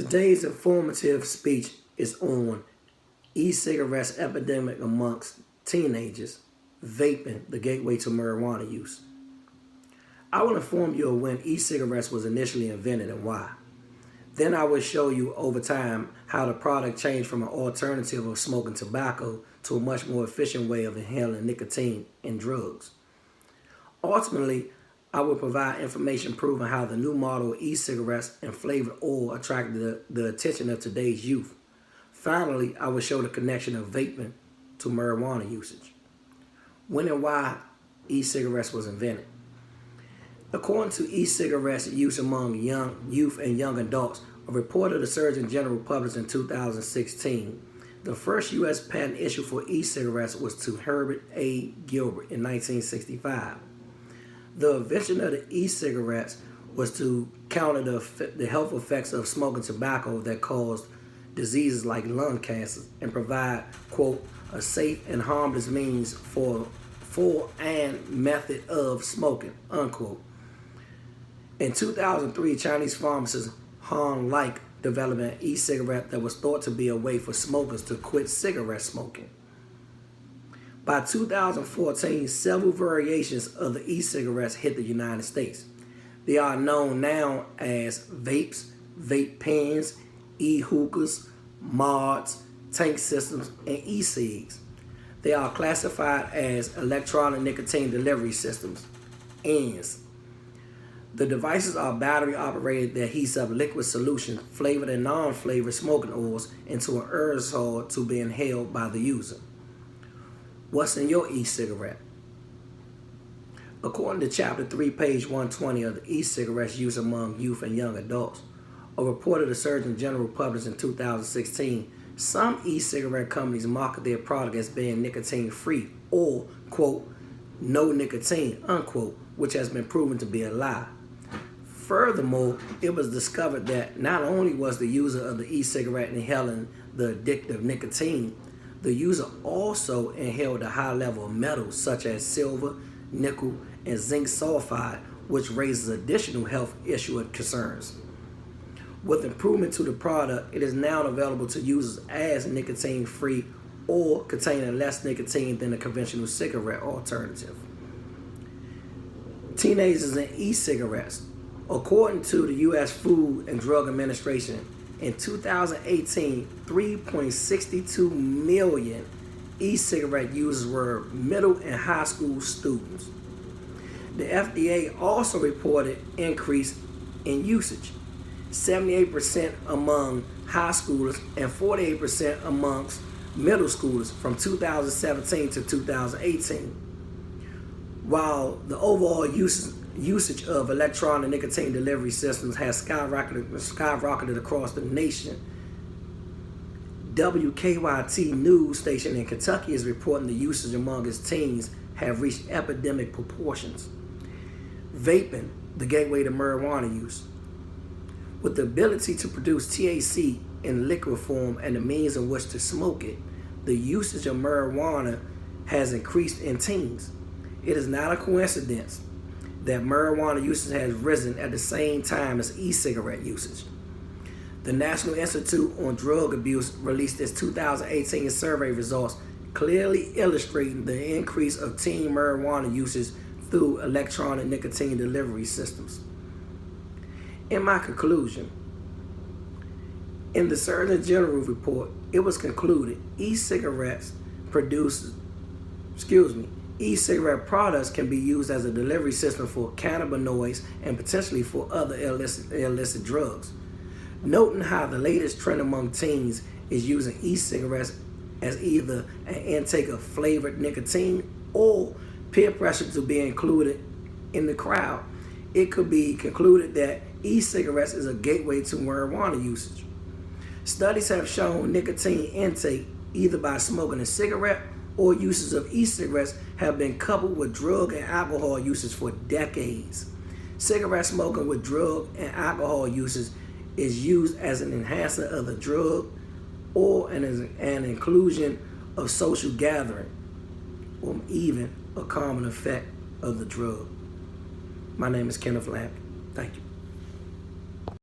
Today's informative speech is on e-cigarettes epidemic amongst teenagers, vaping the gateway to marijuana use. I will inform you of when e-cigarettes was initially invented and why. Then I will show you over time how the product changed from an alternative of smoking tobacco to a much more efficient way of inhaling nicotine and drugs. Ultimately, I will provide information proving how the new model of e-cigarettes and flavored oil attracted the attention of today's youth. Finally, I will show the connection of vaping to marijuana usage. When and why e-cigarettes was invented. According to e-cigarettes use among youth and young adults, a report of the Surgeon General published in 2016, the first U.S. patent issued for e-cigarettes was to Herbert A. Gilbert in 1965. The invention of the e-cigarettes was to counter the health effects of smoking tobacco that caused diseases like lung cancer and provide, quote, a safe and harmless means for and method of smoking, unquote. In 2003, Chinese pharmacist Han Lik developed an e-cigarette that was thought to be a way for smokers to quit cigarette smoking. By 2014, several variations of the e-cigarettes hit the United States. They are known now as vapes, vape pens, e-hookahs, mods, tank systems, and e-cigs. They are classified as electronic nicotine delivery systems, ENDS. The devices are battery-operated that heats up liquid solution, flavored and non-flavored smoking oils into an aerosol to be inhaled by the user. What's in your e-cigarette? According to Chapter 3, page 120 of the e-cigarettes used among youth and young adults, a report of the Surgeon General published in 2016, some e-cigarette companies market their product as being nicotine-free or, quote, no nicotine, unquote, which has been proven to be a lie. Furthermore, it was discovered that not only was the user of the e-cigarette inhaling the addictive nicotine, the user also inhaled a high level of metals such as silver, nickel, and zinc sulfide, which raises additional health issue and concerns. With improvement to the product, it is now available to users as nicotine-free or containing less nicotine than the conventional cigarette alternative. Teenagers and e-cigarettes. According to the U.S. Food and Drug Administration, in 2018, 3.62 million e-cigarette users were middle and high school students. The FDA also reported increase in usage, 78% among high schoolers and 48% amongst middle schoolers from 2017 to 2018. While the overall usage of electronic nicotine delivery systems has skyrocketed across the nation, WKYT news station in Kentucky is reporting the usage among its teens have reached epidemic proportions. Vaping, the gateway to marijuana use. With the ability to produce THC in liquid form and the means in which to smoke it, the usage of marijuana has increased in teens. It is not a coincidence that marijuana usage has risen at the same time as e-cigarette usage. The National Institute on Drug Abuse released its 2018 survey results, clearly illustrating the increase of teen marijuana usage through electronic nicotine delivery systems. In my conclusion, in the Surgeon General report, it was concluded e-cigarette products can be used as a delivery system for cannabinoids and potentially for other illicit drugs. Noting how the latest trend among teens is using e-cigarettes as either an intake of flavored nicotine or peer pressure to be included in the crowd, it could be concluded that e-cigarettes is a gateway to marijuana usage. Studies have shown nicotine intake either by smoking a cigarette or uses of e-cigarettes have been coupled with drug and alcohol usage for decades. Cigarette smoking with drug and alcohol usage is used as an enhancer of the drug or an inclusion of social gathering, or even a common effect of the drug. My name is Kenneth Lamb. Thank you.